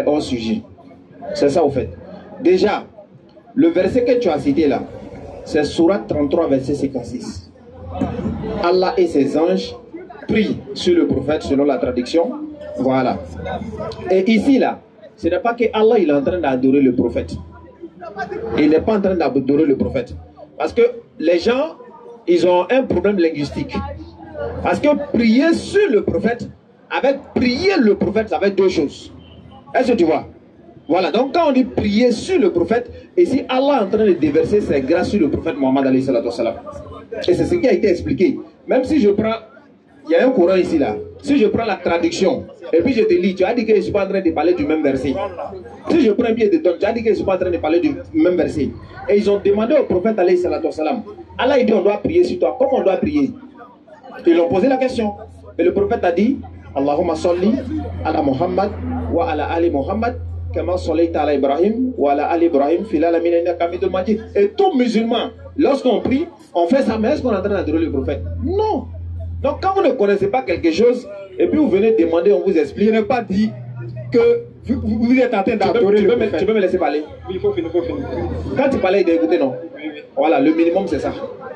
Hors sujet. C'est ça au fait. Déjà, le verset que tu as cité là, c'est Sourate 33, verset 56. Allah et ses anges prient sur le prophète selon la traduction. Voilà. Et ici là, ce n'est pas que Allah il est en train d'adorer le prophète. Il n'est pas en train d'adorer le prophète. Parce que les gens, ils ont un problème linguistique. Parce que prier sur le prophète, avec prier le prophète, ça va être deux choses. Est-ce que tu vois? Voilà, donc quand on dit prier sur le prophète, ici Allah est en train de déverser ses grâces sur le prophète Mohammed alayhi salatu wassalam. Et c'est ce qui a été expliqué. Même si je prends, il y a un courant ici là, si je prends la traduction, et puis je te lis, tu as dit que je ne suis pas en train de parler du même verset. Si je prends un billet de tonne, tu as dit que je ne suis pas en train de parler du même verset. Et ils ont demandé au prophète alayhi salatu wassalam, Allah il dit on doit prier sur toi, comment on doit prier? Ils ont posé la question. Et le prophète a dit, Allahumma salli ala Muhammad wa ala ali Muhammad kama sallaita ala Ibrahim wa ala ali Ibrahim fil alamin innaka hamidun majid. Et tout musulman, lorsqu'on prie, on fait ça, mais est-ce qu'on est en train d'adorer le prophète? Non. Donc quand vous ne connaissez pas quelque chose, et puis vous venez demander, on vous explique. Je n'ai pas dit que vous êtes en train d'adorer le prophète. Tu peux me laisser parler? Oui, il faut finir. Quand tu parlais, il faut écouter, non? Voilà, le minimum c'est ça.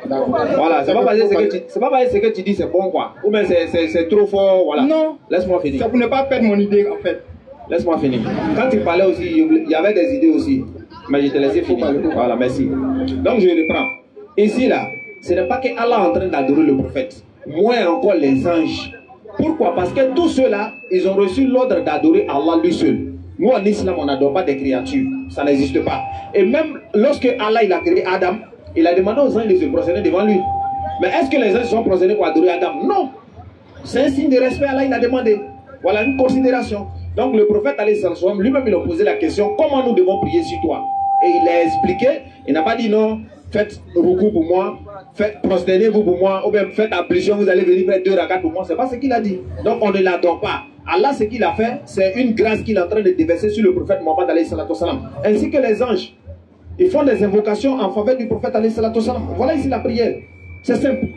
Voilà, c'est pas parce que ce que tu dis c'est bon quoi. Ou bien c'est trop fort, voilà. Non. Laisse-moi finir. Ça pour ne pas perdre mon idée en fait. Laisse-moi finir. Quand tu parlais aussi, il y avait des idées aussi. Mais je te laissais finir. Voilà, merci. Donc je reprends. Ici là, ce n'est pas que Allah est en train d'adorer le prophète. Moins encore les anges. Pourquoi? Parce que tous ceux-là, ils ont reçu l'ordre d'adorer Allah lui seul. Nous en islam, on n'adore pas des créatures. Ça n'existe pas. Et même lorsque Allah il a créé Adam, il a demandé aux anges de se prosterner devant lui. Mais est-ce que les anges sont prosternés pour adorer Adam? Non. C'est un signe de respect. Allah il a demandé. Voilà une considération. Donc le prophète lui-même il a posé la question, comment nous devons prier sur toi? Et il a expliqué. Il n'a pas dit non, faites roukou pour moi, faites prosternez-vous pour moi, ou bien faites ablution, vous allez venir faire 2 rakats pour moi. C'est pas ce qu'il a dit. Donc on ne l'adore pas. Allah, ce qu'il a fait, c'est une grâce qu'il est en train de déverser sur le prophète Mohammed alayhi salatu wassalam. Ainsi que les anges. Ils font des invocations en faveur du prophète alayhi salatu wassalam. Voilà ici la prière. C'est simple.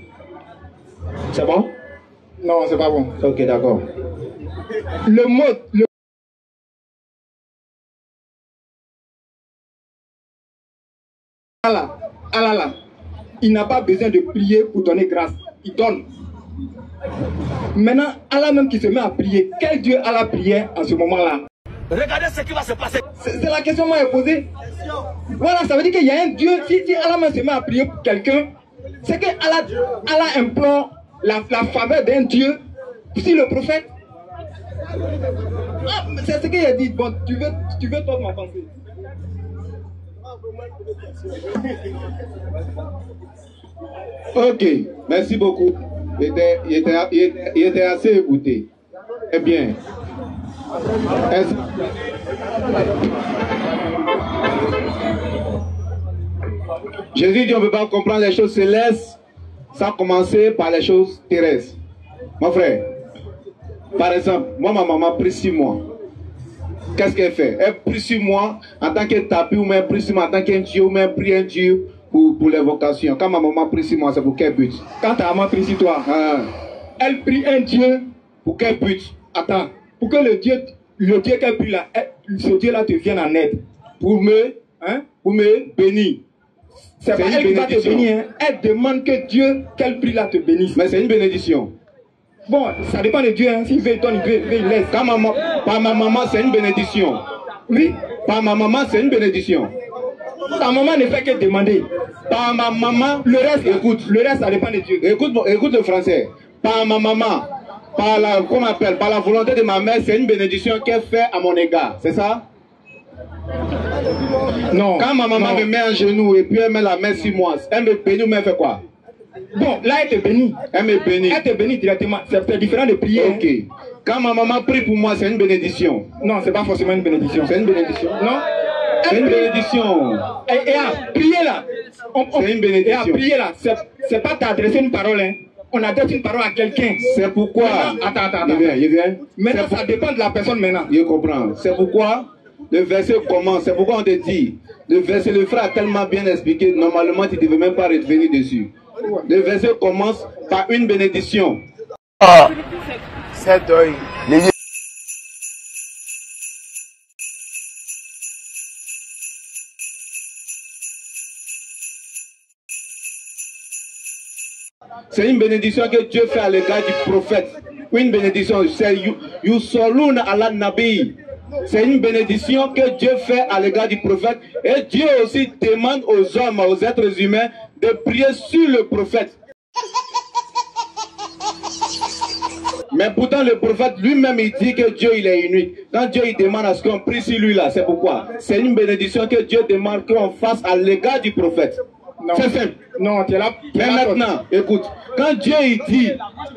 C'est bon? Non, c'est pas bon. Ok, d'accord. Le mot... Allah, il n'a pas besoin de prier pour donner grâce. Il donne. Maintenant, Allah même qui se met à prier, quel Dieu Allah priait en ce moment-là? Regardez ce qui va se passer. C'est la question que moi j'ai posée. Voilà, ça veut dire qu'il y a un Dieu. Si Allah même se met à prier pour quelqu'un, c'est que Allah implore la faveur d'un Dieu sur le prophète. Ah, c'est ce qu'il a dit. Bon, tu veux toi ma pensée. Ok, merci beaucoup. Il était assez écouté. Eh bien, Jésus dit on ne peut pas comprendre les choses célestes sans commencer par les choses terrestres. Mon frère, par exemple, moi ma maman prie 6 mois. Qu'est-ce qu'elle fait? Elle prie 6 mois en tant que tapis, ou même prie 6 mois en tant qu'un Dieu, ou même prie un Dieu pour l'évocation. Quand ma maman prie 6 mois, c'est pour quel but? Quand ta maman prie sur toi, elle prie un Dieu pour quel but? Attends, pour que le Dieu qu'elle prie là, ce Dieu là te vienne en aide. Pour me bénir. C'est pas elle qui va te bénir, hein. Elle demande que Dieu qu'elle prie là te bénisse. Mais c'est une bénédiction. Bon, ça dépend de Dieu, hein. S'il veut, il donne, il laisse. Par ma maman, c'est une bénédiction. Oui. Par ma maman, c'est une bénédiction. Ta maman ne fait que demander. Par ma maman, le reste, écoute. Le reste, ça dépend de Dieu. Écoute le français. Par ma maman, par la volonté de ma mère, c'est une bénédiction qu'elle fait à mon égard. C'est ça? Non. Quand ma maman me met en genou et puis elle met la main sur moi, elle me bénit ou elle fait quoi? Bon, là elle te bénit. Elle me bénit. Elle te bénit directement. C'est différent de prier. Ok. Quand ma maman prie pour moi, c'est une bénédiction. Non, c'est pas forcément une bénédiction. C'est une bénédiction. Non. C'est une bénédiction. Et à prier là. C'est une bénédiction. Et à prier là, c'est pas t'adresser une parole, hein. On adresse une parole à quelqu'un. C'est pourquoi. Attends. Il vient. Maintenant, ça dépend de la personne maintenant. Je comprends. C'est pourquoi le verset commence. C'est pourquoi on te dit. Le verset, le frère a tellement bien expliqué. Normalement, tu ne devais même pas revenir dessus. Le verset commence par une bénédiction. Ah, c'est deuil. C'est une bénédiction que Dieu fait à l'égard du prophète. Une bénédiction, c'est Yusolun ala Nabi. C'est une bénédiction que Dieu fait à l'égard du prophète. Et Dieu aussi demande aux hommes, aux êtres humains, de prier sur le prophète. Mais pourtant le prophète lui-même il dit que Dieu il est unique. Quand Dieu il demande à ce qu'on prie sur lui là, c'est pourquoi. C'est une bénédiction que Dieu demande qu'on fasse à l'égard du prophète. C'est simple. Non, tu es là. Mais maintenant, écoute, quand Dieu il dit,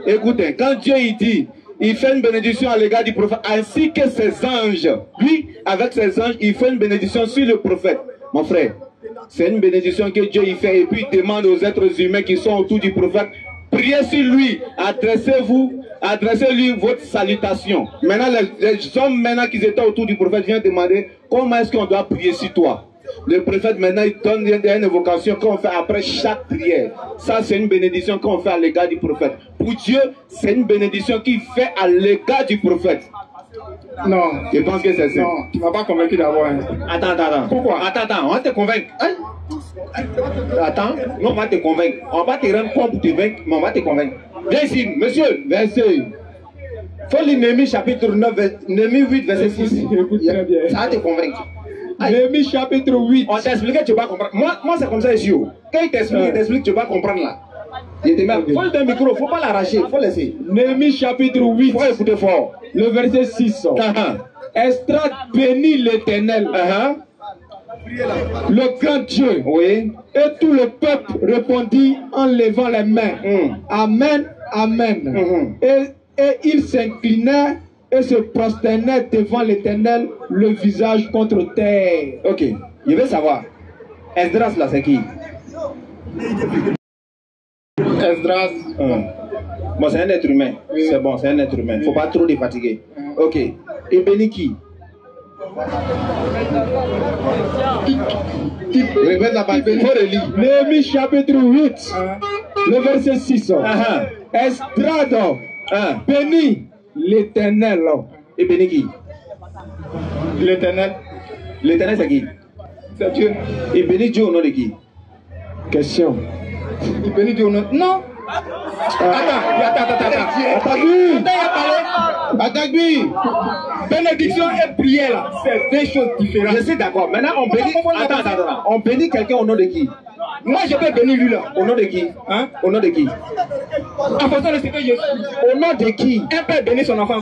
écoutez, quand Dieu il dit, il fait une bénédiction à l'égard du prophète, ainsi que ses anges. Lui, avec ses anges, il fait une bénédiction sur le prophète. Mon frère, c'est une bénédiction que Dieu il fait et puis il demande aux êtres humains qui sont autour du prophète, priez sur lui, adressez-lui votre salutation. Maintenant, les hommes maintenant qui étaient autour du prophète viennent demander comment est-ce qu'on doit prier sur toi. Le prophète maintenant il donne une évocation qu'on fait après chaque prière. Ça c'est une bénédiction qu'on fait à l'égard du prophète. Pour Dieu, c'est une bénédiction qu'il fait à l'égard du prophète. Non, je pense que c'est ça. Non, tu ne m'as pas convaincu d'abord. Hein. Attends. Pourquoi? Attends, on va te convaincre. Hein? Attends, on va te convaincre. On va te rendre compte pour te vaincre, mais on va te convaincre. Viens ici, monsieur, verset. Faut lire Néhémie chapitre 9, Néhémie 8, verset 6. Écoute très bien. Ça va te convaincre. Néhémie chapitre 8. On t'explique, tu vas comprendre. Moi c'est comme ça ici. Quand il t'explique, tu vas comprendre là. Il te met. Faut le micro, il ne faut pas l'arracher, il faut laisser. Néhémie chapitre 8. Il faut écouter fort. Le verset 6. Estrade bénit l'Éternel. Le grand Dieu. Oui. Et tout le peuple répondit en levant les mains. Amen, amen. Et il s'inclinait et se prosternait devant l'Éternel, le visage contre terre. Ok, je veux savoir. Esdras là, c'est qui? Esdras. Bon, c'est un être humain. Oui. C'est bon, c'est un être humain. Il ne faut pas trop les fatiguer. Ok. Et béni qui? Répète la parole. Il faut relire. Néhémie chapitre 8, le verset 6. Esdras béni l'Éternel. Et béni qui? L'Éternel. L'Éternel c'est qui? C'est Dieu. Et béni Dieu au nom de qui? Question. Il bénit Dieu au nom. Non. Attends. Atagui. Bénédiction et prière, c'est deux choses différentes. Je suis d'accord. Maintenant, on bénit. Attends. On bénit quelqu'un au nom de qui? Moi, je peux bénir lui là. Au nom de qui? Hein? Au nom de qui? En fonction de ce que je suis. Au nom de qui? Un père bénit son enfant.